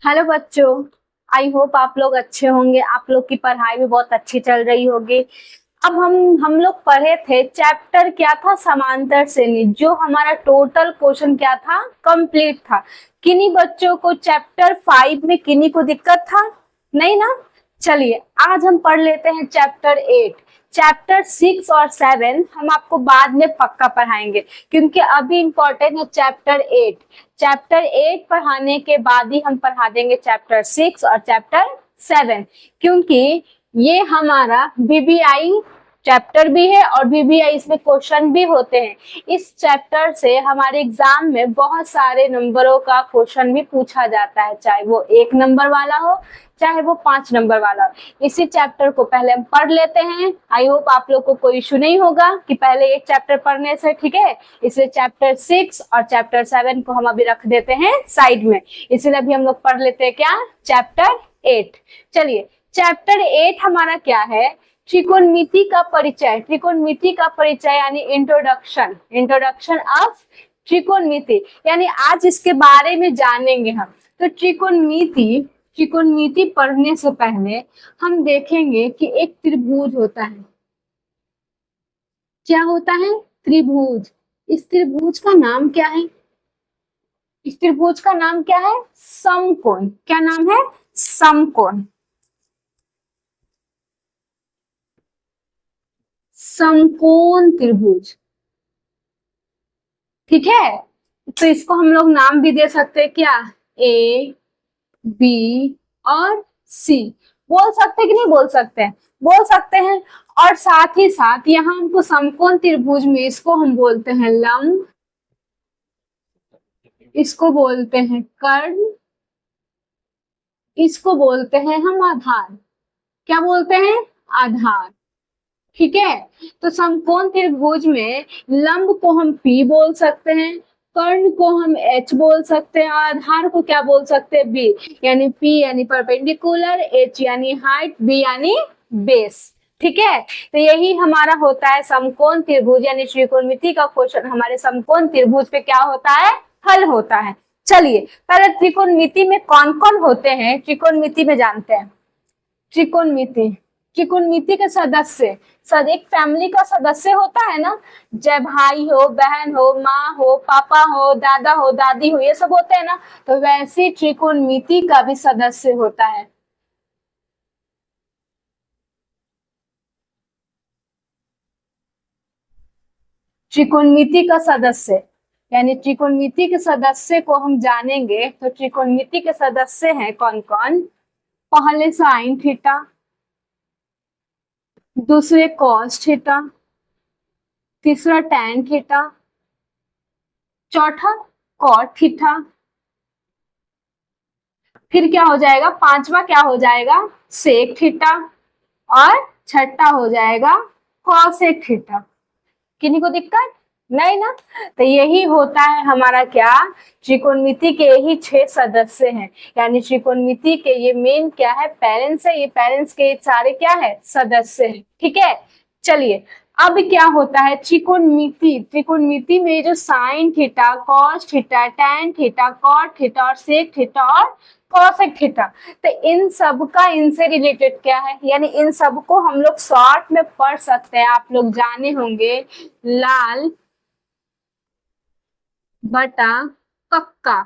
Hello बच्चों। I hope आप लोग अच्छे होंगे। आप लोग की पढ़ाई भी बहुत अच्छी चल रही होगी। अब हम लोग पढ़े थे चैप्टर क्या था, समांतर श्रेणी। जो हमारा टोटल क्वेश्चन क्या था, कंप्लीट था। किन्हीं बच्चों को चैप्टर 5 में किन्हीं को दिक्कत था? नहीं ना। चलिए आज हम पढ़ लेते हैं चैप्टर 8। चैप्टर 6 और 7 हम आपको बाद में पक्का पढ़ाएंगे, क्योंकि अभी इम्पोर्टेंट है चैप्टर 8। चैप्टर 8 पढ़ाने के बाद ही हम पढ़ा देंगे चैप्टर 6 और चैप्टर 7, क्योंकि ये हमारा बीबीआई चैप्टर भी है और बीबीआई इसमें क्वेश्चन भी होते हैं। इस चैप्टर से हमारे एग्जाम में बहुत सारे नंबरों का क्वेश्चन भी पूछा जाता है, चाहे वो 1 नंबर वाला हो चाहे वो 5 नंबर वाला हो। इसी चैप्टर को पहले हम पढ़ लेते हैं। आई होप आप लोग को कोई इशू नहीं होगा कि पहले एक चैप्टर पढ़ने से, ठीक है। इसलिए चैप्टर 6 और चैप्टर 7 को हम अभी रख देते हैं साइड में। इसलिए अभी हम लोग पढ़ लेते हैं क्या, चैप्टर 8। चलिए चैप्टर 8 हमारा क्या है, त्रिकोणमिति का परिचय। त्रिकोणमिति का परिचय यानी इंट्रोडक्शन, इंट्रोडक्शन ऑफ त्रिकोणमिति, यानी आज इसके बारे में जानेंगे हम। तो त्रिकोणमिति, त्रिकोणमिति पढ़ने से पहले हम देखेंगे कि एक त्रिभुज होता है। क्या होता है? त्रिभुज। इस त्रिभुज का नाम क्या है? इस त्रिभुज का नाम क्या है? समकोण। क्या नाम है? समकोण। समकोण त्रिभुज, ठीक है। तो इसको हम लोग नाम भी दे सकते हैं क्या, ए बी और सी। बोल सकते हैं कि नहीं बोल सकते हैं? बोल सकते हैं। और साथ ही साथ यहाँ हमको समकोण त्रिभुज में इसको हम बोलते हैं लंब, इसको बोलते हैं कर्ण, इसको बोलते हैं हम आधार। क्या बोलते हैं? आधार, ठीक है। तो समकोण त्रिभुज में लंब को हम P बोल सकते हैं, कर्ण को हम H बोल सकते हैं, और आधार को क्या बोल सकते हैं? B। यानी P यानी परपेंडिकुलर, H यानी हाइट, B यानी बेस, ठीक है। तो यही हमारा होता है समकोण त्रिभुज, यानी त्रिकोणमिति का क्वेश्चन हमारे समकोण त्रिभुज पे क्या होता है, हल होता है। चलिए पहले त्रिकोणमिति में कौन कौन होते हैं, त्रिकोणमिति में जानते हैं। त्रिकोणमिति, त्रिकोणमिति के सदस्य, सद एक फैमिली का सदस्य होता है ना, चाहे भाई हो, बहन हो, माँ हो, पापा हो, दादा हो, दादी हो, ये सब होते हैं ना। तो वैसे त्रिकोणमिति का भी सदस्य होता है। त्रिकोणमिति का सदस्य, यानी त्रिकोणमिति के सदस्य को हम जानेंगे। तो त्रिकोणमिति के सदस्य हैं कौन कौन? पहले साइन थीटा, दूसरे कॉस थीटा, तीसरा टैन थीटा, चौथा कॉट थीटा, फिर क्या हो जाएगा, पांचवा क्या हो जाएगा, सेक थीटा, और छठा हो जाएगा कॉसेक थीटा। किन्हीं को दिक्कत नहीं ना। तो यही होता है हमारा क्या, त्रिकोणमिति के यही 6 सदस्य हैं। यानी त्रिकोणमिति के ये मेन क्या है, पेरेंट्स है। ये पेरेंट्स के सारे क्या है, सदस्य हैं, ठीक है। चलिए अब क्या होता है त्रिकोणमिति, त्रिकोणमिति में जो sine theta, cos theta, tan theta, cot theta और सेक थीटा और कॉसेक थीटा, तो इन सब का इनसे रिलेटेड क्या है, यानी इन सब को हम लोग शॉर्ट में पढ़ सकते हैं। आप लोग जाने होंगे लाल बटा कक्का,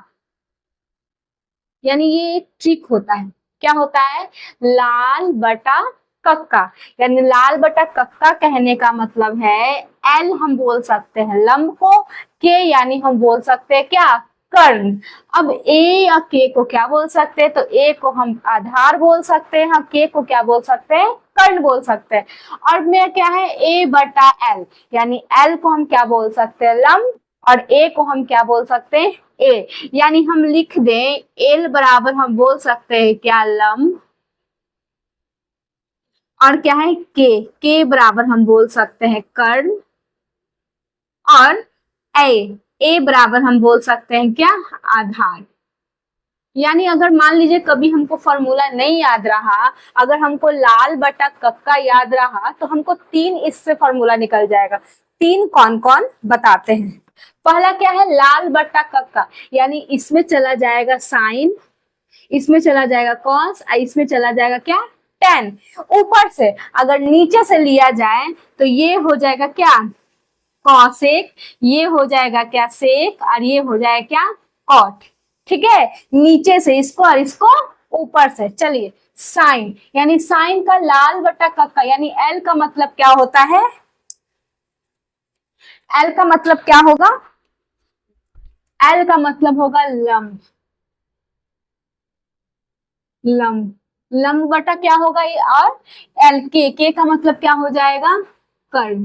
यानी ये एक ट्रिक होता है। क्या होता है? लाल बटा कक्का, यानी लाल बटा कक्का कहने का मतलब है एल हम बोल सकते हैं लंब को, के यानी हम बोल सकते हैं क्या, कर्ण। अब ए या के को क्या बोल सकते हैं, तो ए को हम आधार बोल सकते हैं, के को क्या बोल सकते हैं, कर्ण बोल सकते हैं। और में क्या है, ए बटा एल, यानी एल को हम क्या बोल सकते हैं, लंब, और ए को हम क्या बोल सकते हैं, ए। यानी हम लिख दें एल बराबर हम बोल सकते हैं क्या, लंब, और क्या है के बराबर हम बोल सकते हैं कर्ण, और ए बराबर हम बोल सकते हैं क्या, आधार। यानी अगर मान लीजिए कभी हमको फॉर्मूला नहीं याद रहा, अगर हमको लाल बटा कक्का याद रहा, तो हमको 3 इससे फॉर्मूला निकल जाएगा। 3 कौन कौन बताते हैं। पहला क्या है, लाल बटा कक्का, यानी इसमें चला जाएगा साइन, इसमें चला जाएगा कॉस, इसमें चला जाएगा क्या, टेन। ऊपर से अगर नीचे से लिया जाए तो ये हो जाएगा क्या, कॉसेक, ये हो जाएगा क्या सेक, और ये हो जाएगा क्या कॉट। ठीक है, नीचे से इसको और इसको ऊपर से। चलिए साइन, यानी साइन का लाल बटा कक्का, यानी एल का मतलब क्या होता है, एल का मतलब क्या होगा, एल का मतलब होगा लंब, लंब, लंब बटा क्या होगा ये, और एल, के का मतलब क्या हो जाएगा, कर्ण।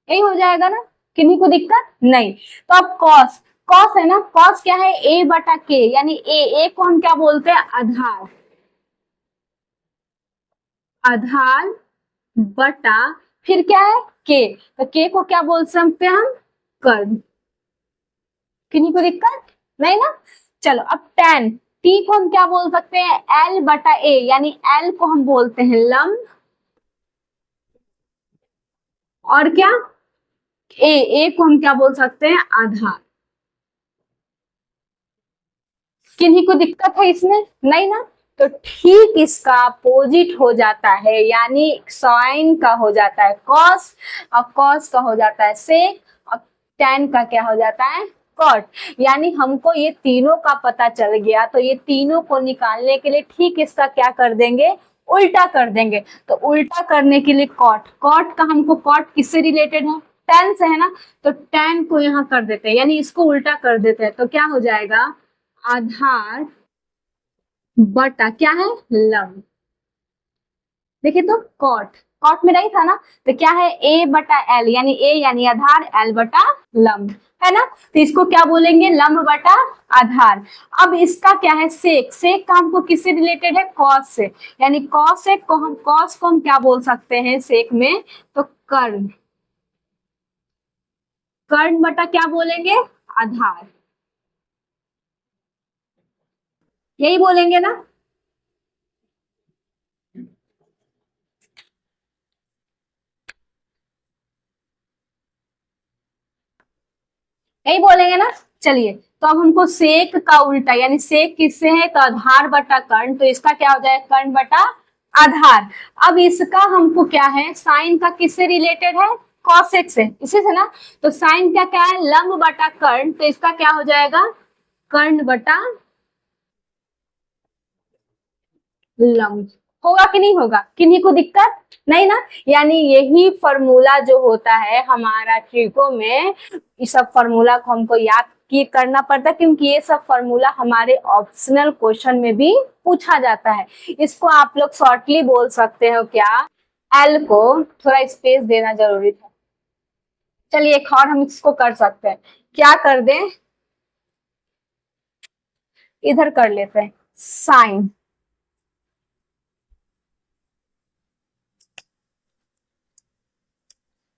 यही हो जाएगा ना, किन्हीं को दिक्कत नहीं। तो अब कॉस, कॉस है ना, कॉस क्या है, ए बटा के, यानी ए को हम क्या बोलते हैं, आधार, आधार बटा फिर क्या है के, तो के को क्या बोल सकते हैं हम, कर्ण। किन्हीं को दिक्कत नहीं ना। चलो अब टेन, टी को हम क्या बोल सकते हैं, एल बटा ए, यानी एल को हम बोलते हैं लंब, और क्या ए को हम क्या बोल सकते हैं, आधार। किन्हीं को दिक्कत है इसमें, नहीं ना। तो ठीक इसका अपोजिट हो जाता है, यानी साइन का हो जाता है कॉस, और कॉस का हो जाता है सेक, और टेन का क्या हो जाता है, कॉट। यानी हमको ये तीनों का पता चल गया, तो ये तीनों को निकालने के लिए ठीक इसका क्या कर देंगे, उल्टा कर देंगे। तो उल्टा करने के लिए कॉट, कॉट का हमको, कॉट किससे रिलेटेड है, टेन से है ना, तो टेन को यहाँ कर देते हैं, यानी इसको उल्टा कर देते हैं, तो क्या हो जाएगा, आधार बटा क्या है, लंब। देखिए तो कॉट, कॉट में नहीं था ना, तो क्या है, ए बटा एल, यानी ए यानी आधार, एल बटा लंब, है ना। तो इसको क्या बोलेंगे, लंब बटा आधार। अब इसका क्या है, सेक, सेक का हमको किससे रिलेटेड है, कॉस से, यानी कॉस सेक को हम, कॉस को हम क्या बोल सकते हैं सेक में, तो कर्ण, कर्ण बटा क्या बोलेंगे, आधार, यही बोलेंगे ना। यही बोलेंगे ना। चलिए तो अब हमको सेक का उल्टा, यानी सेक किससे है, तो आधार बटा कर्ण, तो इसका क्या हो जाएगा, कर्ण बटा आधार। अब इसका हमको क्या है, साइन का किससे रिलेटेड है, कॉसेक से, इसी से ना। तो साइन का क्या है, लंब बटा कर्ण, तो इसका क्या हो जाएगा, कर्ण बटा लंब। होगा कि नहीं होगा, किन्हीं को दिक्कत नहीं ना। यानी यही फॉर्मूला जो होता है हमारा ट्रिको में, इस सब फॉर्मूला को हमको याद की करना पड़ता है, क्योंकि ये सब फॉर्मूला हमारे ऑप्शनल क्वेश्चन में भी पूछा जाता है। इसको आप लोग शॉर्टली बोल सकते हो क्या, एल को थोड़ा स्पेस देना जरूरी था। चलिए एक और हम इसको कर सकते हैं, क्या कर दें, इधर कर लेते हैं, साइन,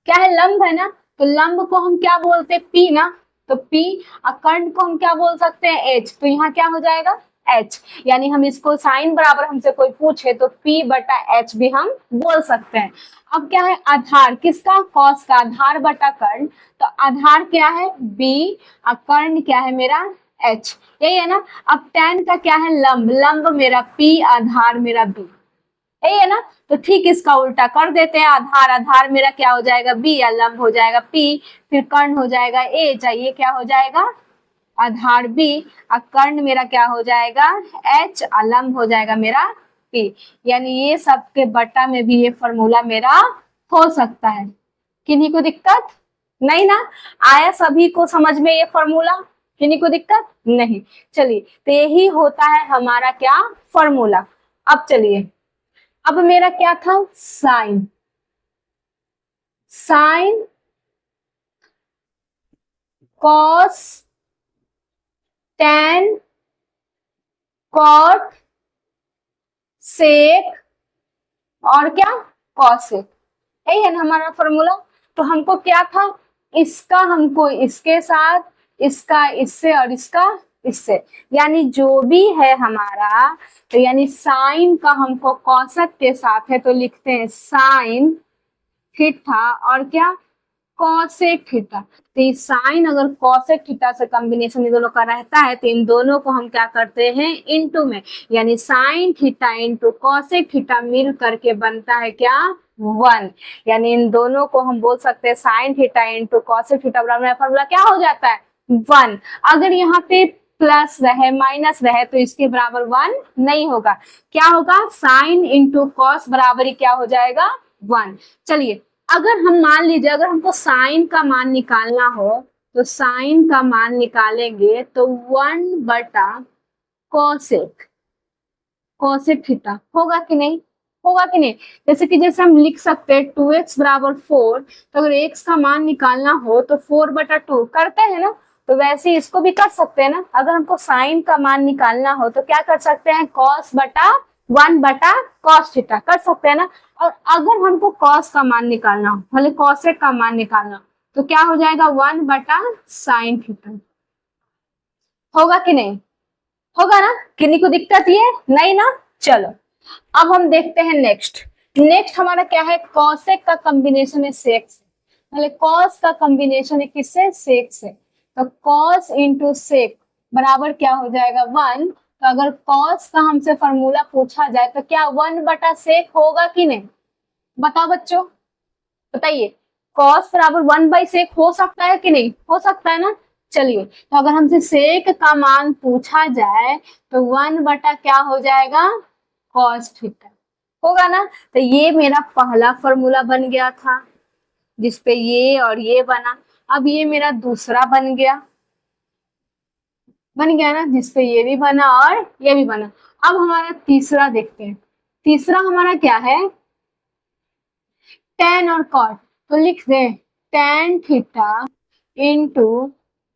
क्या है, लंब है ना, तो लंब को हम क्या बोलते हैं, पी ना, तो पी, और कर्ण को हम क्या बोल सकते हैं, एच, तो यहाँ क्या हो जाएगा, एच। यानी हम इसको साइन बराबर हमसे कोई पूछे तो पी बटा एच भी हम बोल सकते हैं। अब क्या है, आधार किसका, कॉस का, आधार बटा कर्ण, तो आधार क्या है बी, और कर्ण क्या है मेरा एच, यही है ना। अब टेन का क्या है, लंब, लंब मेरा पी, आधार मेरा बी, यही है ना। तो ठीक इसका उल्टा कर देते हैं, आधार, आधार मेरा क्या हो जाएगा बी, या लंब हो जाएगा पी, फिर कर्ण हो जाएगा ए, चाहिए क्या हो जाएगा, आधार बी, और कर्ण मेरा क्या हो जाएगा एच, और लंब हो जाएगा मेरा पी। यानी ये सब के बट्टा में भी ये फॉर्मूला मेरा हो सकता है। किन्हीं को दिक्कत नहीं ना, आया सभी को समझ में ये फॉर्मूला, किन्हीं को दिक्कत नहीं। चलिए तो यही होता है हमारा क्या, फॉर्मूला। अब चलिए, अब मेरा क्या था, sine, sine cos tan cot sec और क्या, कॉसेक, यही है ना हमारा फॉर्मूला। तो हमको क्या था, इसका हमको इसके साथ, इसका इससे, और इसका इससे, यानी जो भी है हमारा, तो यानी साइन का हमको कॉसेक के साथ है, तो लिखते हैं साइन थीटा, और क्या कॉसेक थीटा। तो ये साइन अगर कॉसेक थीटा से कॉम्बिनेशन इन दोनों का रहता है तो इन दोनों को हम क्या करते हैं, इनटू में, यानी sine theta into cosec theta मिल करके बनता है क्या, 1। यानी इन दोनों को हम बोल सकते हैं sign theta into cosec theta बराबर फॉर्मूला क्या हो जाता है, 1। अगर यहाँ पे प्लस रहे माइनस रहे तो इसके बराबर 1 नहीं होगा, क्या होगा, साइन इंटू कॉस बराबर ही क्या हो जाएगा, 1। चलिए अगर हम मान लीजिए अगर हमको साइन का मान निकालना हो तो साइन का मान निकालेंगे तो 1 बटा कॉसेक, कॉसेक थीटा होगा कि नहीं, होगा कि नहीं। जैसे हम लिख सकते हैं 2x बराबर 4, तो अगर x का मान निकालना हो तो 4 बटा 2 करते हैं ना, तो वैसे ही इसको भी कर सकते हैं ना। अगर हमको साइन का मान निकालना हो तो क्या कर सकते हैं, cos बटा 1 बटा cos थीटा कर सकते हैं ना। और अगर हमको cos का मान निकालना हो, भले cosec का मान निकालना हो, तो क्या हो जाएगा 1 बटा साइन थीटा, होगा कि नहीं, होगा ना, किन्हीं को दिक्कत ये नहीं ना। चलो अब हम देखते हैं नेक्स्ट हमारा क्या है, कॉसेक का कॉम्बिनेशन है सेक से, पहले कॉस का कॉम्बिनेशन है किससे, सेक से। तो कॉस इंटू सेक बराबर क्या हो जाएगा 1। तो अगर कॉस का हमसे फॉर्मूला पूछा जाए तो क्या 1 बटा सेक होगा कि नहीं, बताओ बच्चों, बताइए, कॉस बराबर 1 बाई सेक हो सकता है कि नहीं, हो सकता है ना। चलिए तो अगर हमसे सेक का मान पूछा जाए तो 1 बटा क्या हो जाएगा, कॉस थीटा, होगा ना। तो ये मेरा पहला फॉर्मूला बन गया था जिसपे ये और ये बना। अब ये मेरा दूसरा बन गया ना, जिसपे ये भी बना और ये भी बना। अब हमारा तीसरा देखते हैं, तीसरा हमारा क्या है, टेन और कॉट। तो लिख दे tan theta into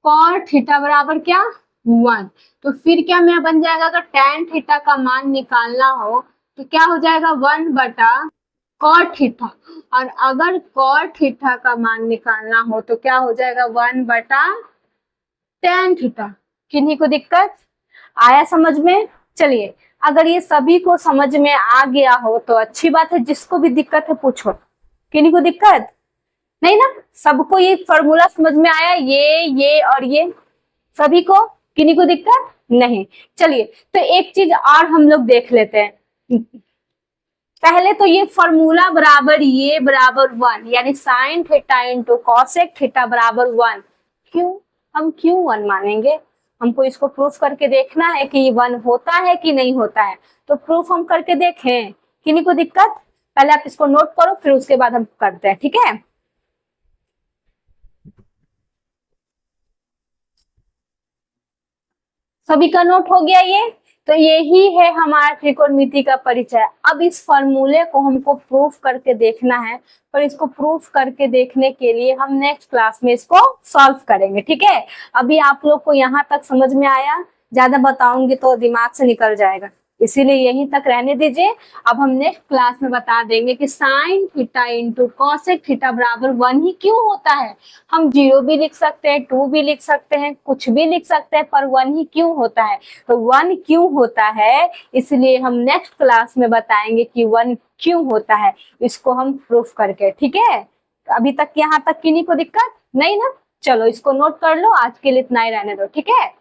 cot theta बराबर क्या, 1। तो फिर क्या मेरा बन जाएगा, अगर टेन थीटा का मान निकालना हो तो क्या हो जाएगा 1 बटा कॉट थीटा, और अगर कॉट थीटा का मान निकालना हो तो क्या हो जाएगा 1 बटा टेन थीटा। किन्हीं को दिक्कत आया समझ में। चलिए अगर ये सभी को समझ में आ गया हो तो अच्छी बात है, जिसको भी दिक्कत है पूछो, किन्हीं को दिक्कत नहीं ना, सबको ये फॉर्मूला समझ में आया, ये और ये सभी को, किन्हीं को दिक्कत नहीं। चलिए तो एक चीज और हम लोग देख लेते हैं, पहले तो ये फॉर्मूला बराबर ये बराबर 1, यानी sine theta into cosec theta बराबर 1, क्यों, हम क्यों 1 मानेंगे, हमको इसको प्रूफ करके देखना है कि 1 होता है कि नहीं होता है, तो प्रूफ हम करके देखें, किन्हीं को दिक्कत, पहले आप इसको नोट करो फिर उसके बाद हम करते हैं, ठीक है। सभी का नोट हो गया ये, तो यही है हमारा त्रिकोणमिति का परिचय। अब इस फॉर्मूले को हमको प्रूफ करके देखना है, पर इसको प्रूफ करके देखने के लिए हम नेक्स्ट क्लास में इसको सॉल्व करेंगे, ठीक है। अभी आप लोग को यहाँ तक समझ में आया, ज्यादा बताऊंगी तो दिमाग से निकल जाएगा, इसीलिए यहीं तक रहने दीजिए। अब हम नेक्स्ट क्लास में बता देंगे कि sign theta into cosec theta बराबर 1 ही क्यों होता है। हम 0 भी लिख सकते हैं, 2 भी लिख सकते हैं, कुछ भी लिख सकते हैं, पर 1 ही क्यों होता है। तो 1 क्यों होता है इसलिए हम नेक्स्ट क्लास में बताएंगे कि 1 क्यों होता है, इसको हम प्रूफ करके, ठीक है। अभी तक यहाँ तक किन्हीं को दिक्कत नहीं ना, चलो इसको नोट कर लो, आज के लिए इतना ही रहने दो, ठीक है।